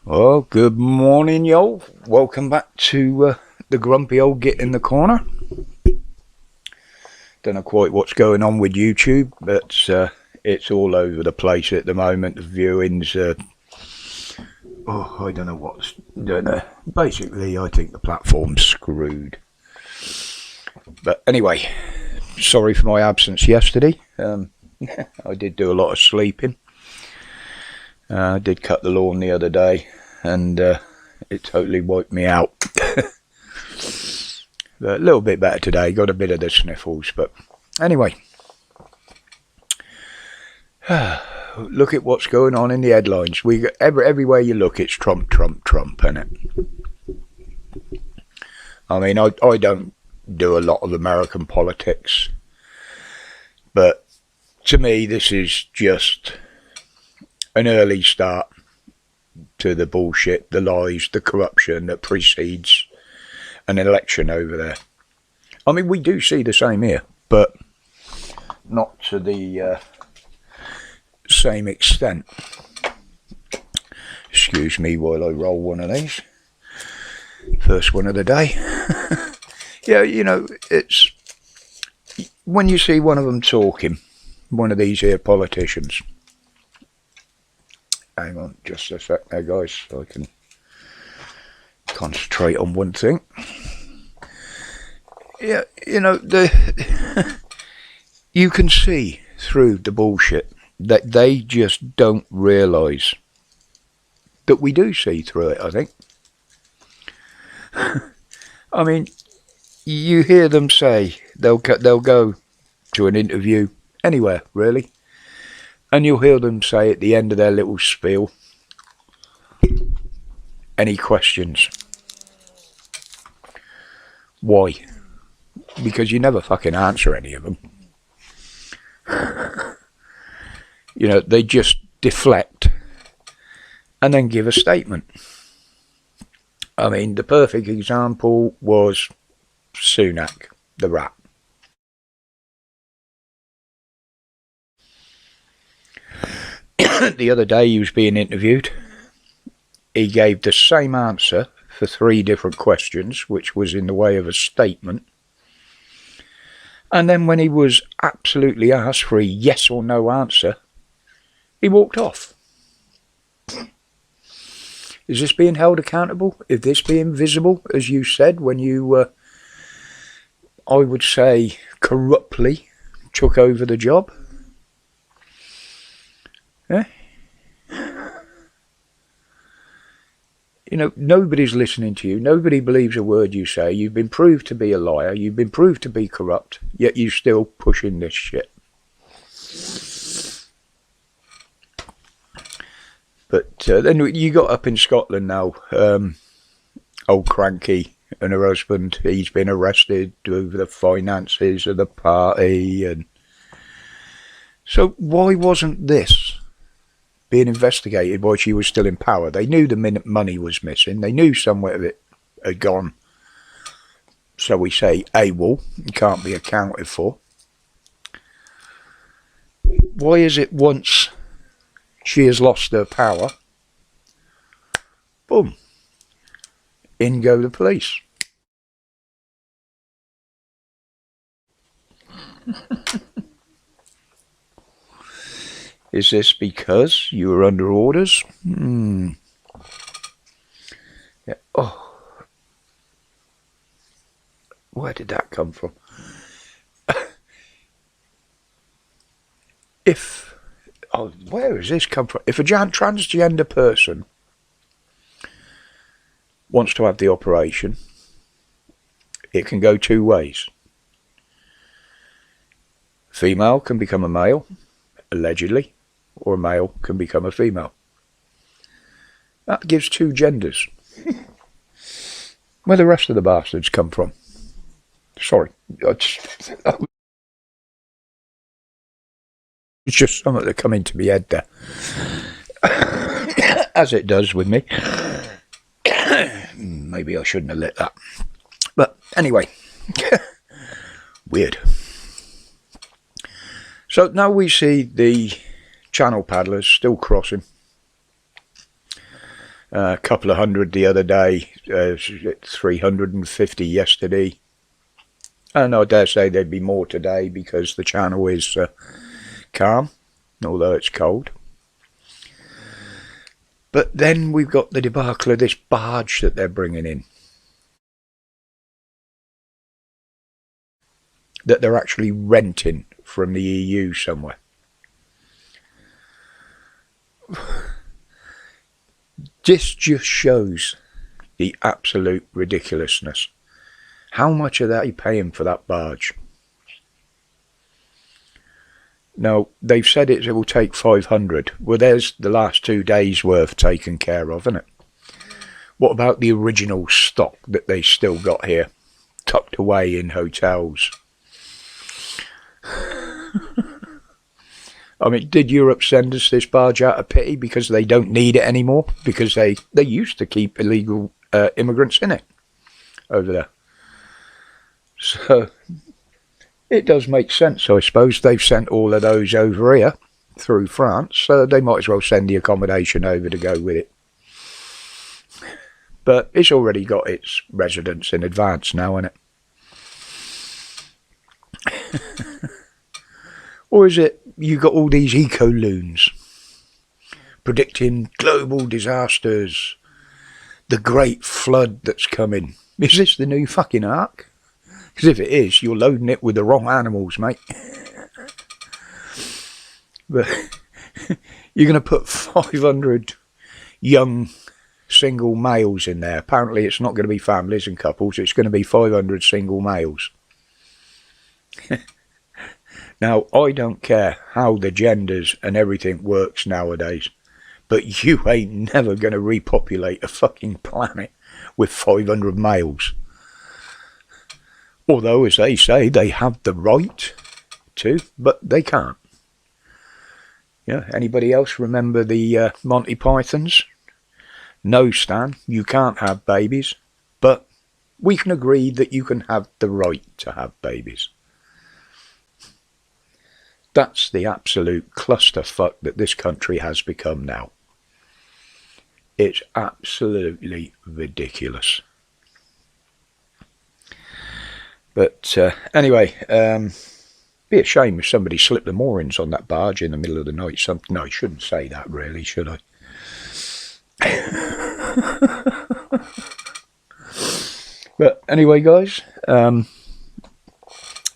Well, good morning, y'all. Welcome back to the grumpy old git in the corner. Don't know quite what's going on with YouTube, but it's all over the place at the moment. The viewings, I don't know what's done. Basically, I think the platform's screwed. But anyway, sorry for my absence yesterday. I did do a lot of sleeping. I did cut the lawn the other day, and it totally wiped me out. But a little bit better today. Got a bit of the sniffles, but anyway. Look at what's going on in the headlines. Everywhere you look, it's Trump, Trump, Trump, innit? I mean, I don't do a lot of American politics, but to me, this is just an early start to the bullshit, the lies, the corruption that precedes an election over there. I mean, we do see the same here, but not to the same extent. Excuse me while I roll one of these. First one of the day. Yeah, you know, it's when you see one of them talking, one of these here politicians. Hang on just a sec there, guys, so I can concentrate on one thing. Yeah, you know, you can see through the bullshit that they just don't realise that we do see through it, I think. I mean, you hear them say they'll go to an interview anywhere, really. And you'll hear them say at the end of their little spiel, any questions? Why? Because you never fucking answer any of them. You know, they just deflect and then give a statement. I mean, the perfect example was Sunak, the rat. The other day he was being interviewed. He gave the same answer for 3 different questions, which was in the way of a statement. And then when he was absolutely asked for a yes or no answer, he walked off. Is this being held accountable? Is this being visible, as you said, when you, I would say, corruptly took over the job? Yeah. You know, nobody's listening to you. Nobody believes a word you say. You've been proved to be a liar. You've been proved to be corrupt, yet you're still pushing this shit. But then you got up in Scotland now. Old Cranky and her husband, he's been arrested over the finances of the party. And so why wasn't this being investigated while she was still in power? They knew the money was missing. They knew somewhere of it had gone, so we say, AWOL, can't be accounted for. Why is it once she has lost her power, boom, in go the police? Is this because you were under orders? Yeah. Oh, where did that come from? Where has this come from? If a transgender person wants to have the operation, it can go 2 ways. Female can become a male, allegedly, or a male can become a female. That gives 2 genders. Where the rest of the bastards come from? Sorry. It's just something that come into my head there. As it does with me. Maybe I shouldn't have lit that. But anyway. Weird. So now we see the channel paddlers still crossing. A couple of hundred the other day, 350 yesterday. And I dare say there'd be more today because the channel is calm, although it's cold. But then we've got the debacle of this barge that they're bringing in, that they're actually renting from the EU somewhere. This just shows the absolute ridiculousness. How much are they paying for that barge? Now, they've said it will take 500. Well, there's the last 2 days' worth taken care of, isn't it? What about the original stock that they still got here, tucked away in hotels? I mean, did Europe send us this barge out of pity because they don't need it anymore? Because they used to keep illegal immigrants in it over there. So it does make sense, I suppose. They've sent all of those over here through France, so they might as well send the accommodation over to go with it. But it's already got its residents in advance now, isn't it? Or is it you got all these eco-loons predicting global disasters, the great flood that's coming? Is this the new fucking ark? Because if it is, you're loading it with the wrong animals, mate. But you're going to put 500 young single males in there. Apparently it's not going to be families and couples, it's going to be 500 single males. Now, I don't care how the genders and everything works nowadays, but you ain't never going to repopulate a fucking planet with 500 males. Although, as they say, they have the right to, but they can't. Yeah, anybody else remember the Monty Pythons? No, Stan, you can't have babies, but we can agree that you can have the right to have babies. That's the absolute clusterfuck that this country has become now. It's absolutely ridiculous. But anyway, be a shame if somebody slipped the moorings on that barge in the middle of the night. No, I shouldn't say that really, should I? But anyway, guys,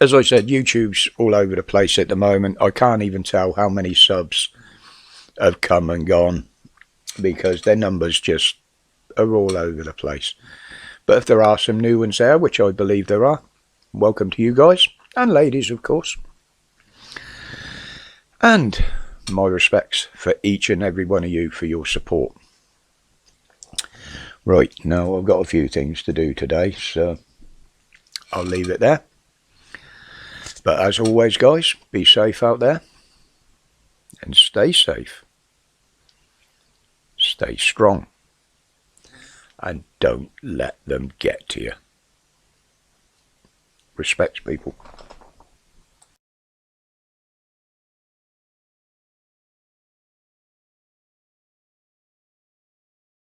as I said, YouTube's all over the place at the moment. I can't even tell how many subs have come and gone because their numbers just are all over the place. But if there are some new ones there, which I believe there are, welcome to you guys, and ladies, of course. And my respects for each and every one of you for your support. Right, now I've got a few things to do today, so I'll leave it there. But as always, guys, be safe out there and stay safe. Stay strong and don't let them get to you. Respects, people.